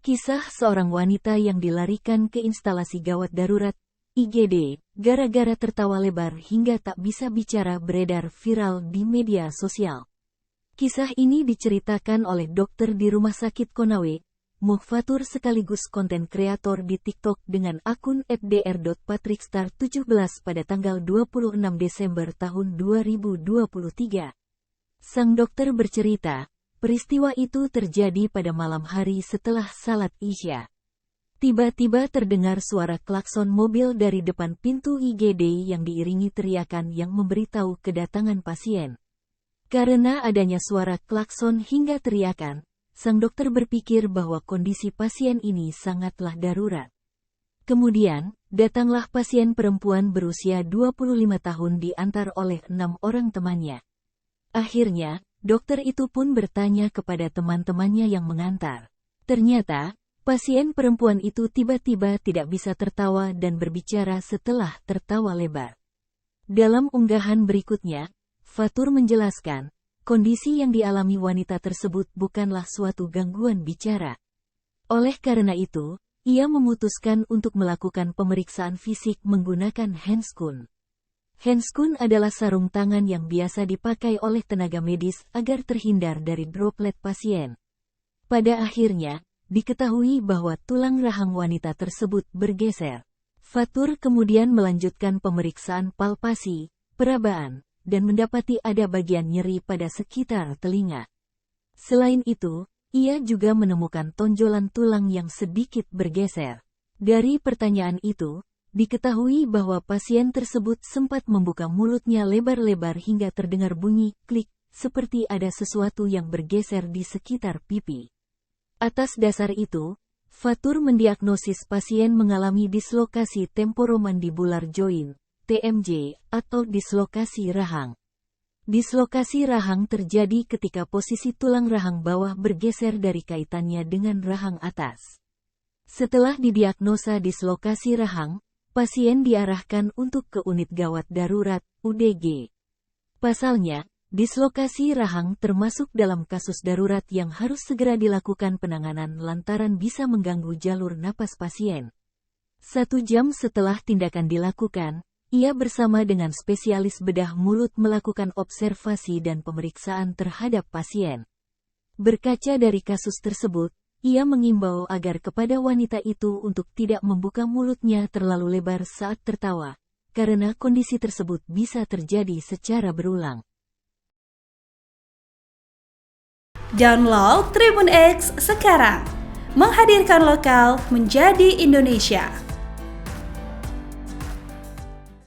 Kisah seorang wanita yang dilarikan ke instalasi gawat darurat, IGD, gara-gara tertawa lebar hingga tak bisa bicara beredar viral di media sosial. Kisah ini diceritakan oleh dokter di Rumah Sakit Konawe, Mukhfatur sekaligus konten kreator di TikTok dengan akun @dr.patrickstar17 pada tanggal 26 Desember tahun 2023. Sang dokter bercerita, peristiwa itu terjadi pada malam hari setelah salat Isya. Tiba-tiba terdengar suara klakson mobil dari depan pintu IGD yang diiringi teriakan yang memberitahu kedatangan pasien. Karena adanya suara klakson hingga teriakan, sang dokter berpikir bahwa kondisi pasien ini sangatlah darurat. Kemudian, datanglah pasien perempuan berusia 25 tahun diantar oleh 6 orang temannya. Akhirnya, dokter itu pun bertanya kepada teman-temannya yang mengantar. Ternyata, pasien perempuan itu tiba-tiba tidak bisa tertawa dan berbicara setelah tertawa lebar. Dalam unggahan berikutnya, Fatur menjelaskan, kondisi yang dialami wanita tersebut bukanlah suatu gangguan bicara. Oleh karena itu, ia memutuskan untuk melakukan pemeriksaan fisik menggunakan handscoon. Handscoon adalah sarung tangan yang biasa dipakai oleh tenaga medis agar terhindar dari droplet pasien. Pada akhirnya, diketahui bahwa tulang rahang wanita tersebut bergeser. Fatur kemudian melanjutkan pemeriksaan palpasi, perabaan, dan mendapati ada bagian nyeri pada sekitar telinga. Selain itu, ia juga menemukan tonjolan tulang yang sedikit bergeser. Dari pertanyaan itu, diketahui bahwa pasien tersebut sempat membuka mulutnya lebar-lebar hingga terdengar bunyi klik, seperti ada sesuatu yang bergeser di sekitar pipi. Atas dasar itu, Fatur mendiagnosis pasien mengalami dislokasi temporomandibular joint, TMJ, atau dislokasi rahang. Dislokasi rahang terjadi ketika posisi tulang rahang bawah bergeser dari kaitannya dengan rahang atas. Setelah didiagnosa dislokasi rahang, pasien diarahkan untuk ke unit gawat darurat, UDG. Pasalnya, dislokasi rahang termasuk dalam kasus darurat yang harus segera dilakukan penanganan lantaran bisa mengganggu jalur napas pasien. 1 jam setelah tindakan dilakukan, ia bersama dengan spesialis bedah mulut melakukan observasi dan pemeriksaan terhadap pasien. Berkaca dari kasus tersebut, ia mengimbau agar kepada wanita itu untuk tidak membuka mulutnya terlalu lebar saat tertawa, karena kondisi tersebut bisa terjadi secara berulang. Download Tribun X sekarang, menghadirkan lokal menjadi Indonesia.